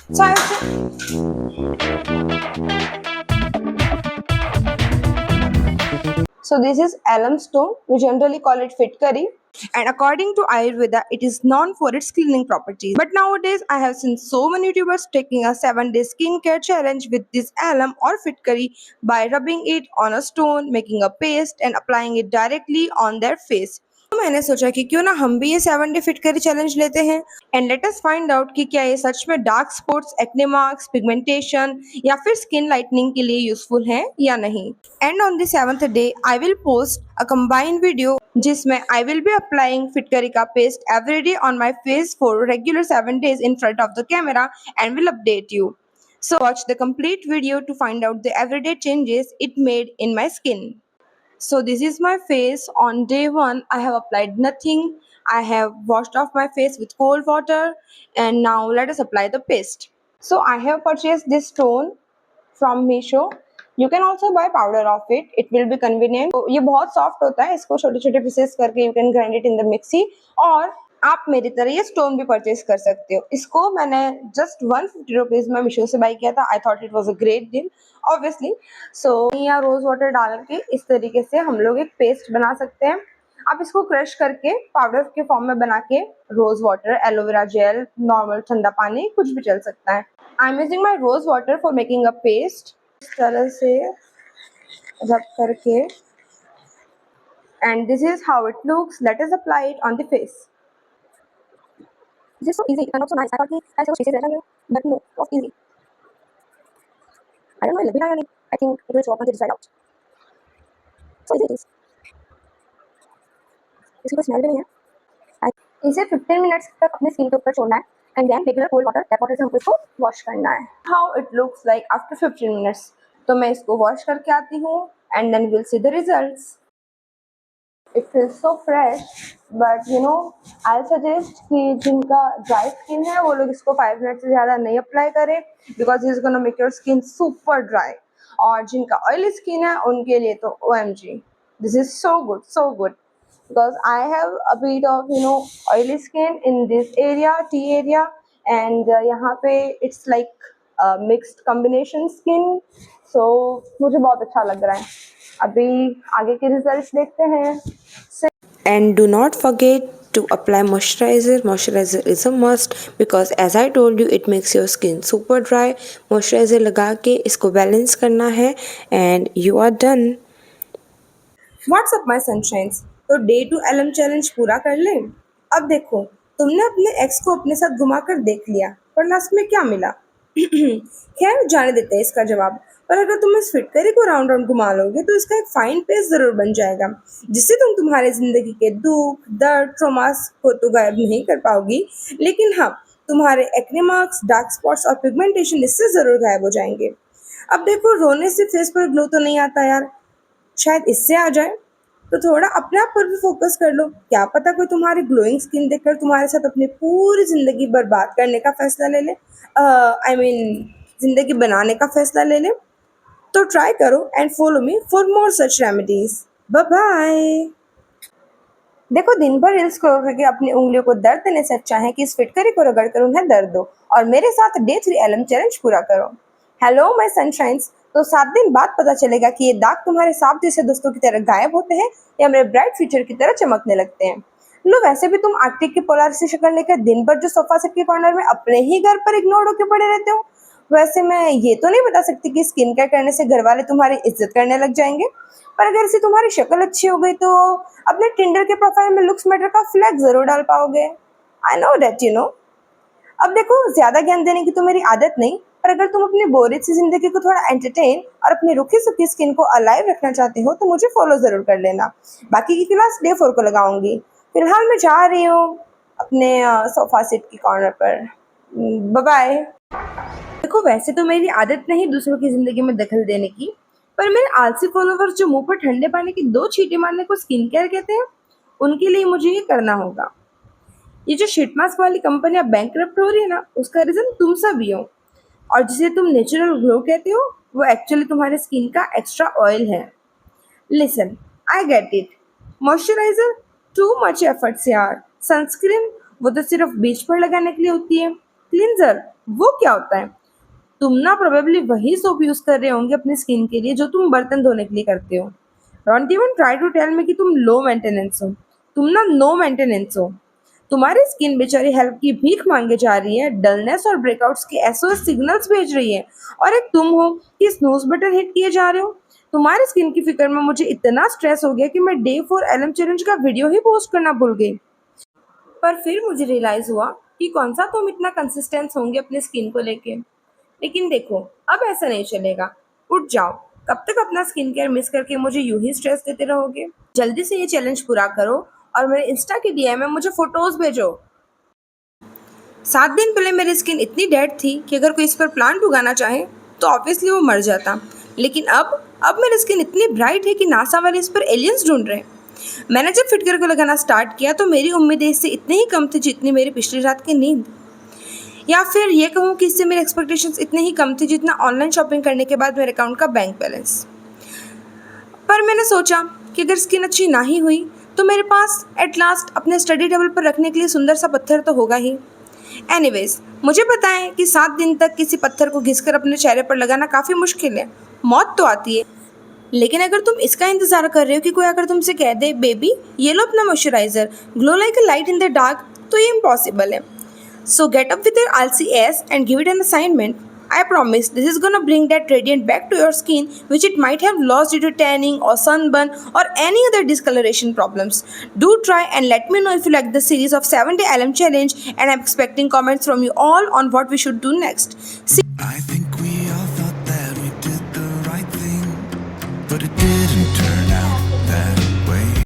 So I would say, so this is alum stone. We generally call it Fitkari. And according to Ayurveda, it is known for its cleaning properties. But nowadays, I have seen so many YouTubers taking a 7-day skincare challenge with this alum or Fitkari by rubbing it on a stone, making a paste, and applying it directly on their face. तो मैंने सोचा कि क्यों ना हम भी ये 7-डे फिटकरी चैलेंज लेते हैं and let us find out कि क्या ये सच में dark spots, acne marks, pigmentation या फिर स्किन लाइटनिंग के लिए यूजफुल है या नहीं। And on the 7th day I will post a combined video जिसमें आई विल बी अप्लाइंग फिटकरी का paste every day on my face for regular 7 days in front of the camera and will update you. So watch the complete video to find out the everyday changes it made in my skin. So this is my face on day 1. I have applied nothing. I have washed off my face with cold water and now let us apply the paste. So I have purchased this stone from Meesho. You can also buy powder of it. It will be convenient. तो ये बहुत soft होता है, इसको छोटे छोटे pieces करके you can grind it in the mixie और आप मेरी तरह ये स्टोन भी परचेज कर सकते हो। इसको मैंने जस्ट 150 रुपीज में मीशो से बाई किया था। I thought it was a great deal obviously. So yeah rose water डाल के इस तरीके से हम लोग एक पेस्ट बना सकते हैं। आप इसको क्रश करके पाउडर के फॉर्म में बना के rose water, aloe vera gel, normal ठंडा पानी कुछ भी चल सकता है। I am using my rose water for making a paste. इस तरह से रब करके and this is how it looks. Let us apply it on the face. This is so easy and not so nice. I thought I saw pieces later, but no, it was easy. I don't know if it'll be. I think it will show up once it is dried out. So easy it is. इसकी कोई smell भी नहीं है। इसे 15 minutes तक अपने skin के ऊपर छोड़ना है and then regular cold water, tap water से हमको इसको वॉश करना है। How it looks like after 15 minutes. तो मैं इसको वॉश करके आती हूँ and then will see the results. It feels so fresh, but you know, I'll suggest कि जिनका dry skin है वो लोग इसको 5 मिनट से ज़्यादा नहीं अप्लाई करें because it's gonna make your skin super dry. और जिनका oily skin है उनके लिए तो OMG, this is so good, so good. Because I have a bit of oily skin in this area, T area, and यहाँ पे it's like mixed combination skin, so मुझे बहुत अच्छा लग रहा है। अभी आगे के रिजल्ट्स देखते हैं। And do not forget to apply moisturizer. Moisturizer is a must because as I told you it makes your skin super dry. Moisturizer लगा के इसको बैलेंस करना है and you are done. What's up my sunshines? तो day 2 alum challenge पूरा कर ले। अब देखो, तुमने अपने एक्स को अपने साथ घुमा कर देख लिया पर लास्ट में क्या मिला? खैर जाने देते हैं इसका जवाब। पर अगर तुम इस फिटकरी को राउंड राउंड घुमा लोगे तो इसका एक फाइन पेस्ट जरूर बन जाएगा जिससे तुम तुम्हारे जिंदगी के दुख, दर्द, ट्रॉमास को तो गायब नहीं कर पाओगी, लेकिन हाँ, तुम्हारे एक्ने मार्क्स, डार्क स्पॉट्स और पिगमेंटेशन इससे जरूर गायब हो जाएंगे। अब देखो, रोने से फेस पर ग्लो तो नहीं आता यार, शायद इससे आ जाए। तो थोड़ा अपने आप पर भी फोकस कर लो। क्या पता कोई तुम्हारी ग्लोइंग स्किन देखकर तुम्हारे साथ अपनी पूरी जिंदगी बर्बाद करने का फैसला ले ले, आई मीन जिंदगी बनाने का फैसला ले ले। तो ट्राई करो and follow me for more such remedies. Bye bye. देखो, दिन भर रील्स स्क्रॉल करके अपनी उंगलियों को दर्द देने से अच्छा है कि इस फिटकरी को रगड़ कर उन्हें दर्द दो और मेरे साथ डे 3 एलम चैलेंज पूरा करो। Hello my sunshines. तो 7 दिन बाद पता चलेगा कि ये दाग तुम्हारे सांप जैसे दोस्तों की तरह गायब होते हैं या मेरे ब्राइट फ्यूचर की तरह चमकने लगते हैं। लो, वैसे भी तुम आर्टिक की पोलर सी शक्ल लेकर दिन भर जो सोफा सेट के कॉर्नर में अपने ही घर पर इग्नोर होकर पड़े रहते हो। वैसे मैं ये तो नहीं बता सकती कि स्किन केयर करने से घर वाले तुम्हारी इज्जत करने लग जाएंगे, पर अगर इससे तुम्हारी शक्ल अच्छी हो गई तो अपने टिंडर के प्रोफाइल में लुक्स मैटर का फ्लैग जरूर डाल पाओगे। I know that you know. अब देखो, ज्यादा ज्ञान देने की तो मेरी आदत नहीं, पर अगर तुम अपनी बोरियत सी जिंदगी को थोड़ा एंटरटेन और अपनी रुखी सुखी स्किन को अलाइव रखना चाहते हो तो मुझे फॉलो जरूर कर लेना। बाकी की क्लास डे 4 को लगाऊंगी। फिलहाल मैं जा रही हूँ अपने सोफा सेट की कॉर्नर पर। Bye bye. देखो, वैसे तो मेरी आदत नहीं दूसरों की जिंदगी में दखल देने की, पर मेरे आलसी फॉलोवर्स जो मुंह पर ठंडे पानी की 2 छींटे मारने को स्किन केयर कहते हैं, उनके लिए मुझे ये करना होगा। ये जो शीट मास्क वाली कंपनियां बैंकरप्ट हो रही है ना, उसका रीजन तुम सब ही हो। और जिसे तुम नेचुरल ग्लो कहते हो वो एक्चुअली तुम्हारे स्किन का एक्स्ट्रा ऑयल है। Listen, I get it. Moisturiser too much efforts यार। सनस्क्रीन वो तो सिर्फ बीच पर लगाने के लिए होती है। क्लींजर वो क्या होता है? तुम ना प्रोबेबली वही सोप यूज कर रहे होंगे अपनी स्किन के लिए जो तुम बर्तन धोने के लिए करते हो। Don't even try to tell me कि तुम लो मेंटेनेंस हो। तुम ना नो मेंटेनेंस हो। तुम्हारी स्किन बेचारी हेल्प की भीख मांगे जा रही है, डलनेस और ब्रेकआउट्स के एसओएस सिग्नल्स भेज रही है, और एक तुम हो कि स्नूज बटन हिट किए जा रहे हो। तुम्हारी स्किन की फिक्र में मुझे इतना स्ट्रेस हो गया कि मैं डे 4 एलएम चैलेंज का वीडियो ही पोस्ट करना भूल गई। पर फिर मुझे रियलाइज हुआ कि कौन सा तुम इतना कंसिस्टेंस होंगे अपनी स्किन को लेके। लेकिन देखो, अब ऐसा नहीं चलेगा। उठ जाओ। कब तक अपना स्किन केयर मिस करके मुझे यूं ही स्ट्रेस देते रहोगे? जल्दी से ये चैलेंज पूरा करो और मेरे इंस्टा के डीएम में मुझे फोटोज भेजो। 7 दिन पहले मेरी स्किन इतनी डेड थी कि अगर कोई इस पर प्लांट उगाना चाहे तो ऑब्वियसली वो मर जाता। लेकिन अब मेरी स्किन इतनी ब्राइट है कि नासा वाले इस पर एलियंस ढूंढ रहे हैं। मैंने जब फिटकर को लगाना स्टार्ट किया तो मेरी उम्मीदें इससे इतनी ही कम थी जितनी मेरी पिछली रात की नींद। या फिर ये कहूँ कि इससे मेरी एक्सपेक्टेशंस इतनी ही कम थी जितना ऑनलाइन शॉपिंग करने के बाद मेरे अकाउंट का बैंक बैलेंस। पर मैंने सोचा कि अगर स्किन अच्छी ना ही हुई तो मेरे पास एट लास्ट अपने स्टडी टेबल पर रखने के लिए सुंदर सा पत्थर तो होगा ही। एनीवेज, मुझे पता है कि 7 दिन तक किसी पत्थर को घिसकर अपने चेहरे पर लगाना काफ़ी मुश्किल है। मौत तो आती है। लेकिन अगर तुम इसका इंतजार कर रहे हो कि कोई अगर तुमसे कह दे बेबी ये लो अपना moisturiser, glow like a light in the dark, तो ये इम्पॉसिबल है। So get up with your आलसी ass and give it an assignment. I promise this is gonna bring that radiant back to your skin, which it might have lost due to tanning or sunburn or any other discoloration problems. Do try and let me know if you like the series of 7-day LM challenge, and I'm expecting comments from you all on what we should do next. See I think we all thought that we did the right thing, but it didn't